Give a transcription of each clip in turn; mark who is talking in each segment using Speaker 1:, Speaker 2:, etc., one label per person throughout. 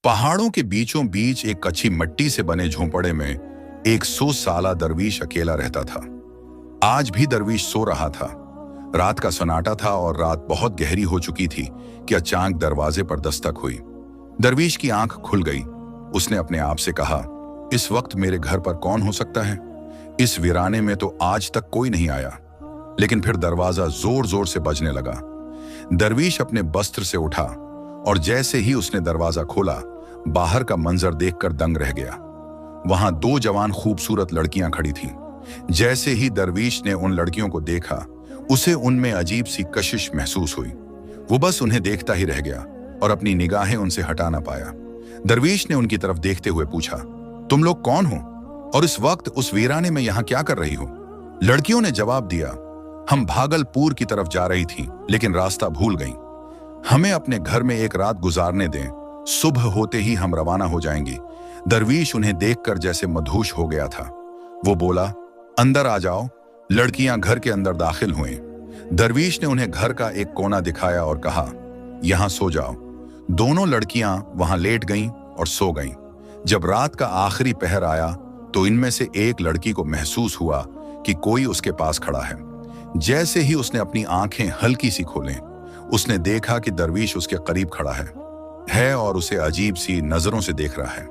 Speaker 1: पहाड़ों के बीचों बीच एक कच्ची मिट्टी से बने झोंपड़े में एक 100 साला दरवीश अकेला रहता था। आज भी दरवीश सो रहा था। रात का सन्नाटा था और रात बहुत गहरी हो चुकी थी कि अचानक दरवाजे पर दस्तक हुई। दरवीश की आंख खुल गई। उसने अपने आप से कहा, इस वक्त मेरे घर पर कौन हो सकता है? इस वीराने में तो आज तक कोई नहीं आया। लेकिन फिर दरवाजा जोर जोर से बजने लगा। दरवीश अपने बस्त्र से उठा और जैसे ही उसने दरवाजा खोला, बाहर का मंजर देखकर दंग रह गया। वहां 2 जवान खूबसूरत लड़कियां खड़ी थीं। जैसे ही दरवीश ने उन लड़कियों को देखा, उसे उनमें अजीब सी कशिश महसूस हुई। वो बस उन्हें देखता ही रह गया और अपनी निगाहें उनसे हटा ना पाया। दरवीश ने उनकी तरफ देखते हुए पूछा, तुम लोग कौन हो और इस वक्त उस वीराने में यहां क्या कर रही हो? लड़कियों ने जवाब दिया, हम भागलपुर की तरफ जा रही थी लेकिन रास्ता भूल गईं। हमें अपने घर में एक रात गुजारने दें, सुबह होते ही हम रवाना हो जाएंगे। दरवीश उन्हें देखकर जैसे मदहोश हो गया था। वो बोला, अंदर आ जाओ। लड़कियां घर के अंदर दाखिल हुईं। दरवीश ने उन्हें घर का एक कोना दिखाया और कहा, यहां सो जाओ। दोनों लड़कियां वहां लेट गईं और सो गईं। जब रात का आखिरी पहर आया तो इनमें से एक लड़की को महसूस हुआ कि कोई उसके पास खड़ा है। जैसे ही उसने अपनी आंखें हल्की सी खोलें, उसने देखा कि दरवीश उसके करीब खड़ा है और उसे अजीब सी नजरों से देख रहा है।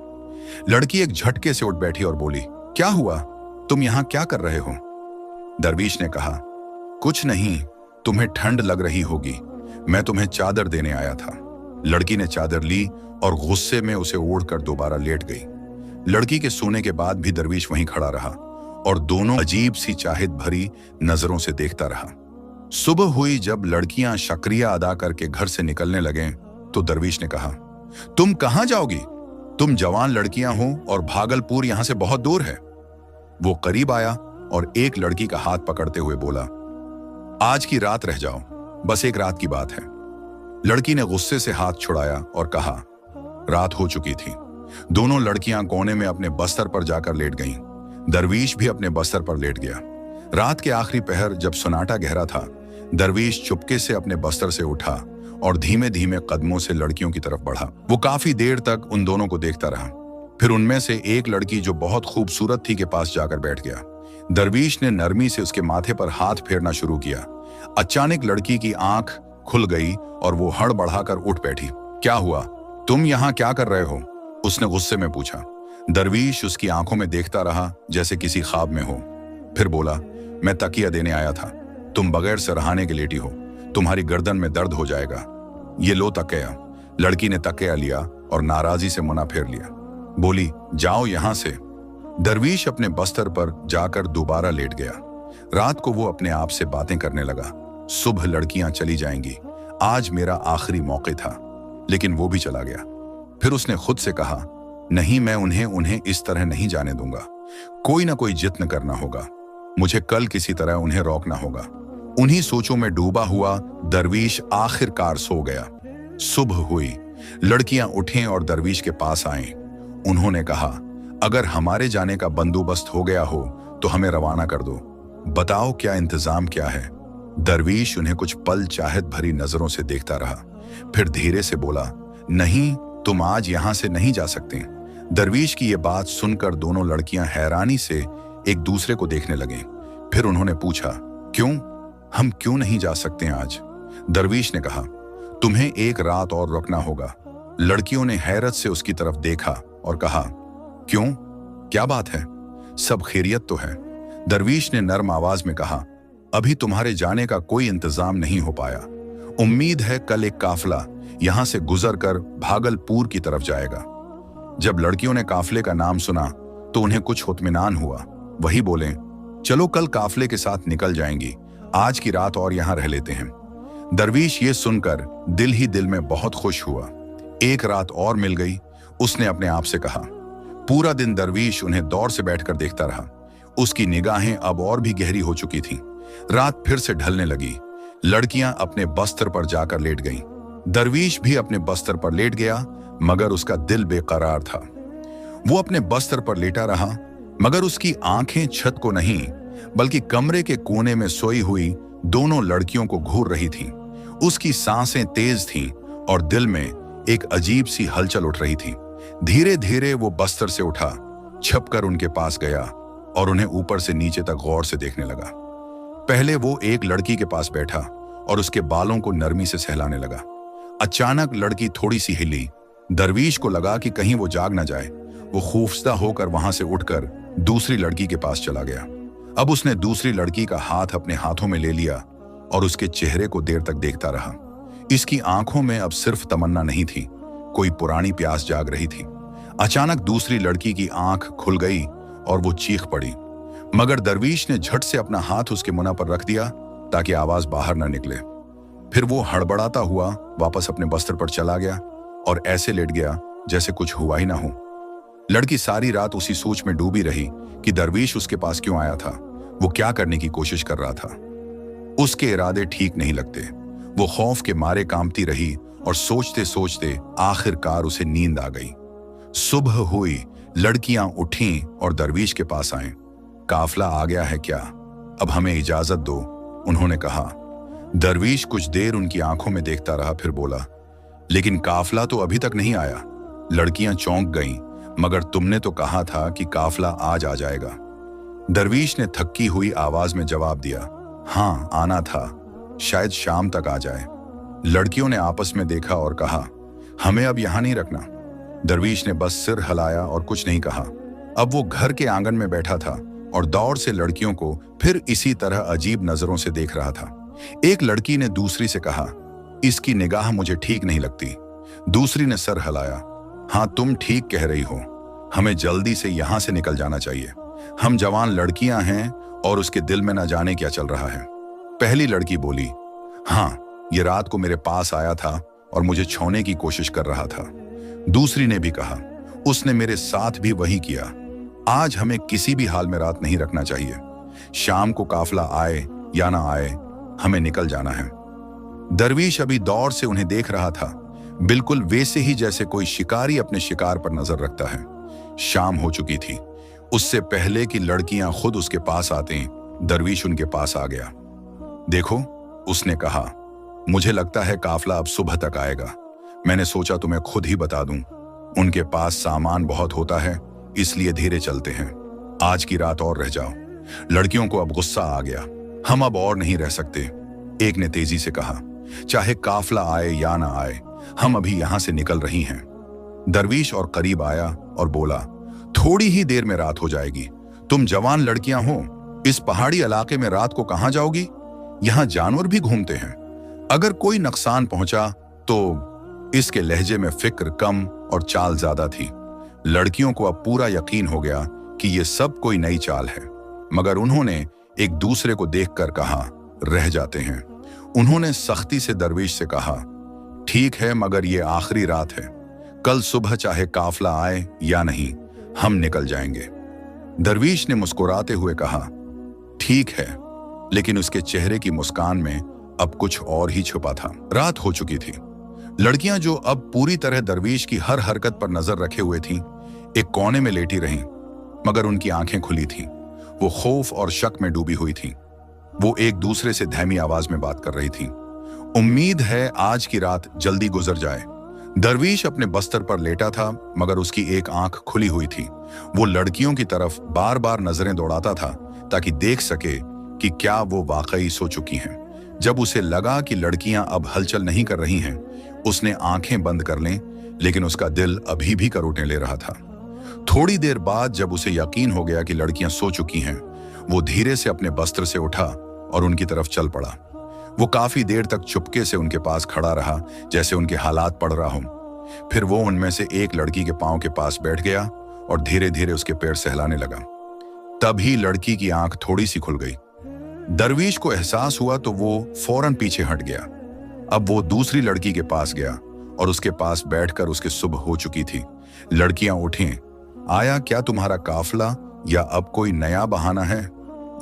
Speaker 1: लड़की एक झटके से उठ बैठी और बोली, क्या हुआ? तुम यहां क्या कर रहे हो? दरवीश ने कहा, कुछ नहीं, तुम्हें ठंड लग रही होगी, मैं तुम्हें चादर देने आया था। लड़की ने चादर ली और गुस्से में उसे ओढ़कर दोबारा लेट गई। लड़की के सोने के बाद भी दरवीश वहीं खड़ा रहा और दोनों अजीब सी चाहत भरी नजरों से देखता रहा। सुबह हुई। जब लड़कियां शुक्रिया अदा करके घर से निकलने लगे तो दरवीश ने कहा, तुम कहां जाओगी? तुम जवान लड़कियां हो और भागलपुर यहां से बहुत दूर है। वो करीब आया और एक लड़की का हाथ पकड़ते हुए बोला, आज की रात रह जाओ, बस एक रात की बात है। लड़की ने गुस्से से हाथ छुड़ाया और कहा, रात हो चुकी थी। दोनों लड़कियां कोने में अपने बस्तर पर जाकर लेट गईं। दरवीश भी अपने बस्तर पर लेट गया। रात के आखिरी पहर जब सन्नाटा गहरा था, दरवीश चुपके से अपने बस्तर से उठा और धीमे धीमे कदमों से लड़कियों की तरफ बढ़ा। वो काफी देर तक उन दोनों को देखता रहा। फिर उनमें से एक लड़की जो बहुत खूबसूरत थी के पास जाकर बैठ गया। दरवीश ने नरमी से उसके माथे पर हाथ फेरना शुरू किया। अचानक लड़की की आंख खुल गई और वो हड़बड़ाकर उठ बैठी। क्या हुआ? तुम यहाँ क्या कर रहे हो? उसने गुस्से में पूछा। दरवीश उसकी आंखों में देखता रहा जैसे किसी ख्वाब में हो। फिर बोला, मैं तकिया देने आया था। तुम बगैर सरहाने के लेटी हो, तुम्हारी गर्दन में दर्द हो जाएगा। ये लो तकिया। लड़की ने तकिया लिया और नाराजी से मुना फेर लिया। बोली, जाओ यहां से। दरवीश अपने बस्तर पर जाकर दोबारा लेट गया। रात को वो अपने आप से बातें करने लगा। सुबह लड़कियां चली जाएंगी, आज मेरा आखिरी मौके था। लेकिन वो भी चला गया। फिर उसने खुद से कहा, नहीं, मैं उन्हें इस तरह नहीं जाने दूंगा। कोई ना कोई जत्न करना होगा। मुझे कल किसी तरह उन्हें रोकना होगा। उन्हीं सोचों में डूबा हुआ दरवीश आखिरकार सो गया। सुबह हुई। लड़कियां उठें और दरवीश के पास आएं। उन्होंने कहा, अगर हमारे जाने का बंदोबस्त हो गया हो तो हमें रवाना कर दो। बताओ क्या इंतजाम क्या है? दरवीश उन्हें कुछ पल चाहत भरी नजरों से देखता रहा। फिर धीरे से बोला, नहीं, तुम आज यहां से नहीं जा सकते। दरवीश की ये बात सुनकर दोनों लड़कियां हैरानी से एक दूसरे को देखने लगे। फिर उन्होंने पूछा, क्यों? हम क्यों नहीं जा सकते आज? दरवीश ने कहा, तुम्हें एक रात और रुकना होगा। लड़कियों ने हैरत से उसकी तरफ देखा और कहा, क्यों? क्या बात है? सब खैरियत तो है? दरवीश ने नर्म आवाज में कहा, अभी तुम्हारे जाने का कोई इंतजाम नहीं हो पाया। उम्मीद है कल एक काफिला यहां से गुजर कर भागलपुर की तरफ जाएगा। जब लड़कियों ने काफिले का नाम सुना तो उन्हें कुछ इत्मीनान हुआ। वही बोले, चलो कल काफिले के साथ निकल जाएंगी, आज की रात और यहां रह लेते हैं। दरवीश ये सुनकर दिल ही दिल में बहुत खुश हुआ। एक रात और मिल गई। उसने अपने आप से कहा। पूरा दिन दरवीश उन्हें दौर से बैठकर देखता रहा। उसकी निगाहें अब और भी गहरी हो चुकी थीं। रात फिर से ढलने लगी। लड़कियां अपने बस्तर पर जाकर लेट गईं। दरवीश भी अपने बस्तर पर लेट गया, मगर उसका दिल बेकरार था। वो अपने बस्तर पर लेटा रहा, मगर उसकी आंखें छत को नहीं बल्कि कमरे के कोने में सोई हुई दोनों लड़कियों को घूर रही थीं। उसकी सांसें तेज थीं और दिल में एक अजीब सी हलचल उठ रही थी। धीरे धीरे वो बस्तर से उठा, छपकर उनके पास गया और उन्हें ऊपर से नीचे तक गौर से देखने लगा। पहले वो एक लड़की के पास बैठा और उसके बालों को नरमी से सहलाने लगा। अचानक लड़की थोड़ी सी हिली। दरवीश को लगा कि कहीं वो जाग ना जाए। वो खौफजदा होकर वहां से उठकर दूसरी लड़की के पास चला गया। अब उसने दूसरी लड़की का हाथ अपने हाथों में ले लिया और उसके चेहरे को देर तक देखता रहा। इसकी आंखों में अब सिर्फ तमन्ना नहीं थी, कोई पुरानी प्यास जाग रही थी। अचानक दूसरी लड़की की आंख खुल गई और वो चीख पड़ी, मगर दरवीश ने झट से अपना हाथ उसके मुंह पर रख दिया ताकि आवाज बाहर न निकले। फिर वो हड़बड़ाता हुआ वापस अपने बस्तर पर चला गया और ऐसे लेट गया जैसे कुछ हुआ ही ना हो। लड़की सारी रात उसी सोच में डूबी रही कि दरवीश उसके पास क्यों आया था, वो क्या करने की कोशिश कर रहा था। उसके इरादे ठीक नहीं लगते। वो खौफ के मारे कांपती रही और सोचते सोचते आखिरकार उसे नींद आ गई। सुबह हुई, लड़कियां उठीं और दरवीश के पास आए। काफला आ गया है क्या? अब हमें इजाजत दो, उन्होंने कहा। दरवीश कुछ देर उनकी आंखों में देखता रहा, फिर बोला, लेकिन काफला तो अभी तक नहीं आया। लड़कियां चौंक गईं, मगर तुमने तो कहा था कि काफला आज आ जाएगा। दरवीश ने थकी हुई आवाज में जवाब दिया, हाँ आना था, शायद शाम तक आ जाए। लड़कियों ने आपस में देखा और कहा, हमें अब यहां नहीं रखना। दरवीश ने बस सिर हिलाया और कुछ नहीं कहा। अब वो घर के आंगन में बैठा था और दौड़ से लड़कियों को फिर इसी तरह अजीब नजरों से देख रहा था। एक लड़की ने दूसरी से कहा, इसकी निगाह मुझे ठीक नहीं लगती। दूसरी ने सर हिलाया, हाँ तुम ठीक कह रही हो, हमें जल्दी से यहां से निकल जाना चाहिए। हम जवान लड़कियां हैं और उसके दिल में न जाने क्या चल रहा है। पहली लड़की बोली, हाँ ये रात को मेरे पास आया था और मुझे छूने की कोशिश कर रहा था। दूसरी ने भी कहा, उसने मेरे साथ भी वही किया। आज हमें किसी भी हाल में रात नहीं रखना चाहिए। शाम को काफला आए या ना आए, हमें निकल जाना है। दरवीश अभी दौर से उन्हें देख रहा था, बिल्कुल वैसे ही जैसे कोई शिकारी अपने शिकार पर नजर रखता है। शाम हो चुकी थी। उससे पहले कि लड़कियां खुद उसके पास आते, दरवीश उनके पास आ गया। देखो, उसने कहा, मुझे लगता है काफला अब सुबह तक आएगा। मैंने सोचा तुम्हें खुद ही बता दूं। उनके पास सामान बहुत होता है, इसलिए धीरे चलते हैं। आज की रात और रह जाओ। लड़कियों को अब गुस्सा आ गया, हम अब और नहीं रह सकते। एक ने तेजी से कहा, चाहे काफला आए या ना आए, हम अभी यहां से निकल रही हैं। दरवीश और करीब आया और बोला, थोड़ी ही देर में रात हो जाएगी। तुम जवान लड़कियां हो, इस पहाड़ी इलाके में रात को कहां जाओगी? यहां जानवर भी घूमते हैं। अगर कोई नुकसान पहुंचा तो? इसके लहजे में फिक्र कम और चाल ज्यादा थी। लड़कियों को अब पूरा यकीन हो गया कि ये सब कोई नई चाल है, मगर उन्होंने एक दूसरे को देखकर कहा, रह जाते हैं। उन्होंने सख्ती से दरवीश से कहा, ठीक है, मगर ये आखिरी रात है। कल सुबह चाहे काफला आए या नहीं, हम निकल जाएंगे। दरवीश ने मुस्कुराते हुए कहा, ठीक है, लेकिन उसके चेहरे की मुस्कान में अब कुछ और ही छुपा था। रात हो चुकी थी। लड़कियां जो अब पूरी तरह दरवीश की हर हरकत पर नजर रखे हुए थीं, एक कोने में लेटी रहीं, मगर उनकी आंखें खुली थीं। वो खौफ और शक में डूबी हुई थीं। वो एक दूसरे से धीमी आवाज में बात कर रही थीं। उम्मीद है आज की रात जल्दी गुजर जाए। दरवीश अपने बस्तर पर लेटा था, मगर उसकी एक आंख खुली हुई थी। वो लड़कियों की तरफ बार बार नजरें दौड़ाता था ताकि देख सके कि क्या वो वाकई सो चुकी हैं। जब उसे लगा कि लड़कियां अब हलचल नहीं कर रही हैं, उसने आंखें बंद कर लें, लेकिन उसका दिल अभी भी करवटें ले रहा था। थोड़ी देर बाद जब उसे यकीन हो गया कि लड़कियां सो चुकी हैं, वो धीरे से अपने बस्तर से उठा और उनकी तरफ चल पड़ा। वो काफी देर तक चुपके से उनके पास खड़ा रहा, जैसे उनके हालात पढ़ रहा हो। फिर वो उनमें से एक लड़की के पांव के पास बैठ गया और धीरे धीरे उसके पैर सहलाने लगा। तभी लड़की की आंख थोड़ी सी खुल गई। दरवीश को एहसास हुआ तो वो फौरन पीछे हट गया। अब वो दूसरी लड़की के पास गया और उसके पास बैठकर उसकी सुबह हो चुकी थी। लड़कियां उठीं। आया क्या तुम्हारा काफला या अब कोई नया बहाना है?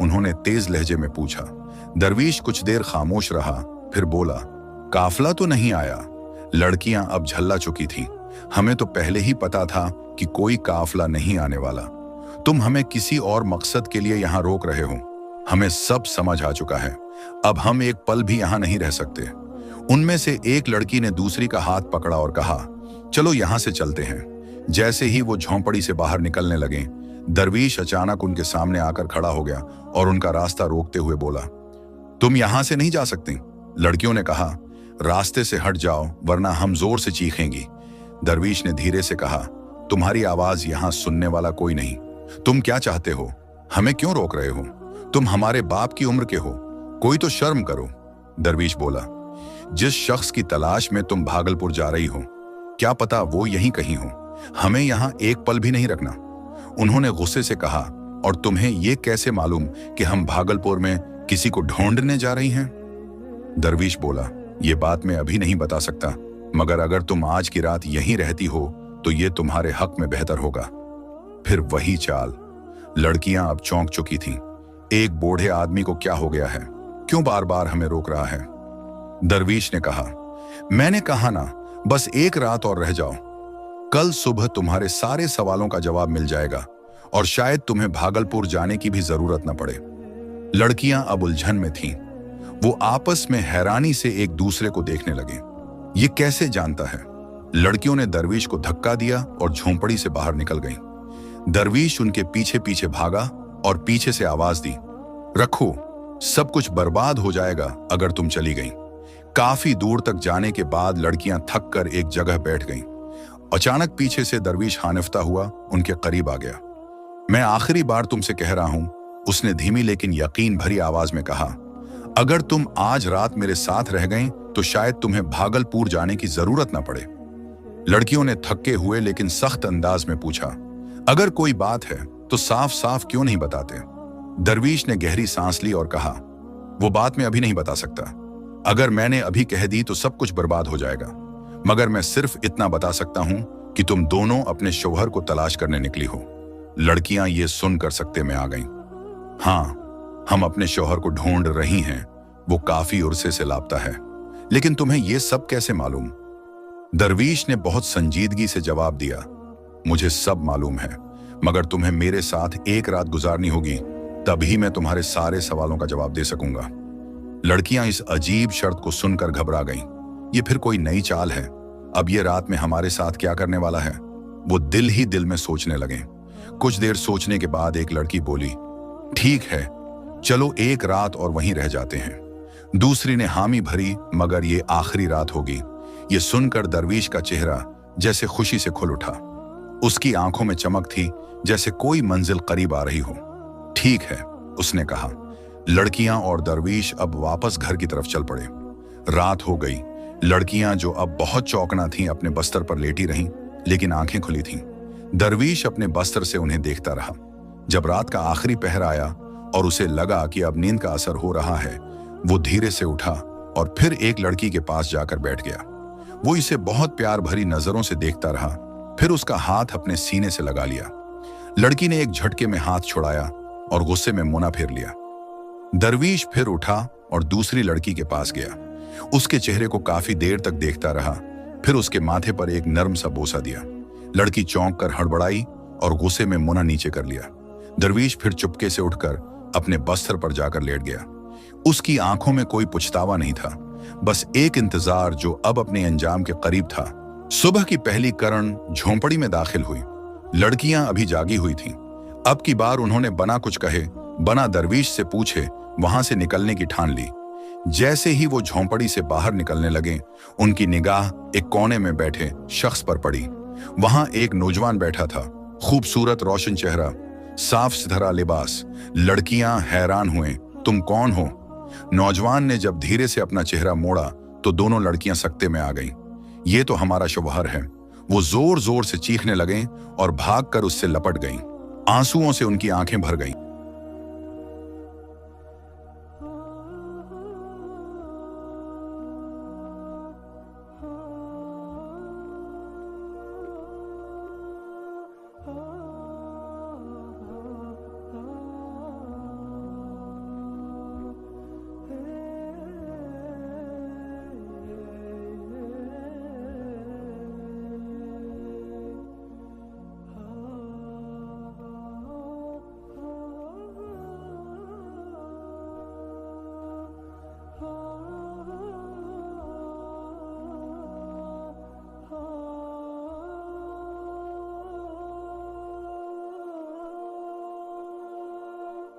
Speaker 1: उन्होंने तेज लहजे में पूछा। दरवीश कुछ देर खामोश रहा, फिर बोला, काफला तो नहीं आया। लड़कियां अब झल्ला चुकी थीं। हमें तो पहले ही पता था कि कोई काफला नहीं आने वाला। तुम हमें किसी और मकसद के लिए यहाँ रोक रहे हो। हमें सब समझ आ चुका है। अब हम एक पल भी यहाँ नहीं रह सकते। उनमें से एक लड़की ने दूसरी का हाथ पकड़ा और कहा, चलो यहाँ से चलते हैं। जैसे ही वो झोंपड़ी से बाहर निकलने लगे, दरवीश अचानक उनके सामने आकर खड़ा हो गया और उनका रास्ता रोकते हुए बोला, तुम यहां से नहीं जा सकती। लड़कियों ने कहा, रास्ते से हट जाओ वरना हम जोर से चीखेंगी। दरवीश ने धीरे से कहा, तुम्हारी आवाज यहां सुनने वाला कोई नहीं। तुम क्या चाहते हो? हमें क्यों रोक रहे हो? तुम हमारे बाप की उम्र के हो, कोई तो शर्म करो। दरवीश बोला, जिस शख्स की तलाश में तुम भागलपुर जा रही हो, क्या पता वो यहीं कहीं हो। हमें यहां एक पल भी नहीं रखना। उन्होंने गुस्से से कहा, और तुम्हें ये कैसे मालूम कि हम भागलपुर में किसी को ढूंढने जा रही हैं? दरवीश बोला, ये बात मैं अभी नहीं बता सकता, मगर अगर तुम आज की रात यहीं रहती हो तो ये तुम्हारे हक में बेहतर होगा। फिर वही चाल। लड़कियां अब चौंक चुकी थीं। एक बूढ़े आदमी को क्या हो गया है? क्यों बार बार हमें रोक रहा है? दरवीश ने कहा, मैंने कहा ना, बस एक रात और रह जाओ। कल सुबह तुम्हारे सारे सवालों का जवाब मिल जाएगा और शायद तुम्हें भागलपुर जाने की भी जरूरत न पड़े। लड़कियां अब उलझन में थीं। वो आपस में हैरानी से एक दूसरे को देखने लगे। ये कैसे जानता है? लड़कियों ने दरवीश को धक्का दिया और झोंपड़ी से बाहर निकल गईं। दरवीश उनके पीछे पीछे भागा और पीछे से आवाज दी, रखो, सब कुछ बर्बाद हो जाएगा अगर तुम चली गईं। काफी दूर तक जाने के बाद लड़कियां थक कर एक जगह बैठ गईं। अचानक पीछे से दरवीश हानिफ्ता हुआ उनके करीब आ गया। मैं आखिरी बार तुमसे कह रहा हूं, उसने धीमी लेकिन यकीन भरी आवाज में कहा, अगर तुम आज रात मेरे साथ रह गईं तो शायद तुम्हें भागलपुर जाने की जरूरत न पड़े। लड़कियों ने थके हुए लेकिन सख्त अंदाज में पूछा, अगर कोई बात है तो साफ साफ क्यों नहीं बताते? दरवीश ने गहरी सांस ली और कहा, वो बात मैं अभी नहीं बता सकता। अगर मैंने अभी कह दी तो सब कुछ बर्बाद हो जाएगा, मगर मैं सिर्फ इतना बता सकता हूं कि तुम दोनों अपने शौहर को तलाश करने निकली हो। लड़कियां ये सुनकर सकते में आ गईं। हाँ, हम अपने शौहर को ढूंढ रही हैं, वो काफी उर्से से लापता है। लेकिन तुम्हें ये सब कैसे मालूम? दरवीश ने बहुत संजीदगी से जवाब दिया, मुझे सब मालूम है, मगर तुम्हें मेरे साथ एक रात गुजारनी होगी, तभी मैं तुम्हारे सारे सवालों का जवाब दे सकूंगा। लड़कियां इस अजीब शर्त को सुनकर घबरा गईं। ये फिर कोई नई चाल है? अब ये रात में हमारे साथ क्या करने वाला है? वो दिल ही दिल में सोचने लगे। कुछ देर सोचने के बाद एक लड़की बोली, ठीक है, चलो एक रात और वहीं रह जाते हैं। दूसरी ने हामी भरी, मगर ये आखिरी रात होगी। ये सुनकर दरवीश का चेहरा जैसे खुशी से खुल उठा। उसकी आंखों में चमक थी, जैसे कोई मंजिल करीब आ रही हो। ठीक है, उसने कहा। लड़कियां और दरवीश अब वापस घर की तरफ चल पड़े। रात हो गई। लड़कियां जो अब बहुत चौकना थीं अपने बस्तर पर लेटी रहीं, लेकिन आंखें खुली थीं। दरवीश अपने बस्तर से उन्हें देखता रहा। जब रात का आखिरी पहर आया और उसे लगा कि अब नींद का असर हो रहा है, वो धीरे से उठा और फिर एक लड़की के पास जाकर बैठ गया। वो इसे बहुत प्यार भरी नजरों से देखता रहा, फिर उसका हाथ अपने सीने से लगा लिया। लड़की ने एक झटके में हाथ छुड़ाया और गुस्से में मुंह फेर लिया। दरवीश फिर उठा और दूसरी लड़की के पास गया। उसके चेहरे को काफी देर तक देखता रहा, फिर उसके माथे पर एक नर्म सा बोसा दिया। लड़की चौंक कर हड़बड़ाई और गुस्से में मुंह नीचे कर लिया। दरवीश फिर चुपके से उठकर अपने बस्तर पर जाकर लेट गया। उसकी आंखों में कोई पुछतावा नहीं था, बस एक इंतजार जो अब अपने अंजाम के करीब था। सुबह की पहली किरण झोंपड़ी में दाखिल हुई। लड़कियां अभी जागी हुई थीं। अब की बार उन्होंने बना कुछ कहे, बना दरवीश से पूछे वहां से निकलने की ठान ली। जैसे ही वो झोंपड़ी से बाहर निकलने लगे, उनकी निगाह एक कोने में बैठे शख्स पर पड़ी। वहां एक नौजवान बैठा था, खूबसूरत रोशन चेहरा, साफ सुथरा लिबास। लड़कियां हैरान हुए, तुम कौन हो? नौजवान ने जब धीरे से अपना चेहरा मोड़ा तो दोनों लड़कियां सकते में आ गईं। ये तो हमारा शौहर है। वो जोर जोर से चीखने लगे और भागकर उससे लपट गईं। आंसुओं से उनकी आंखें भर गईं।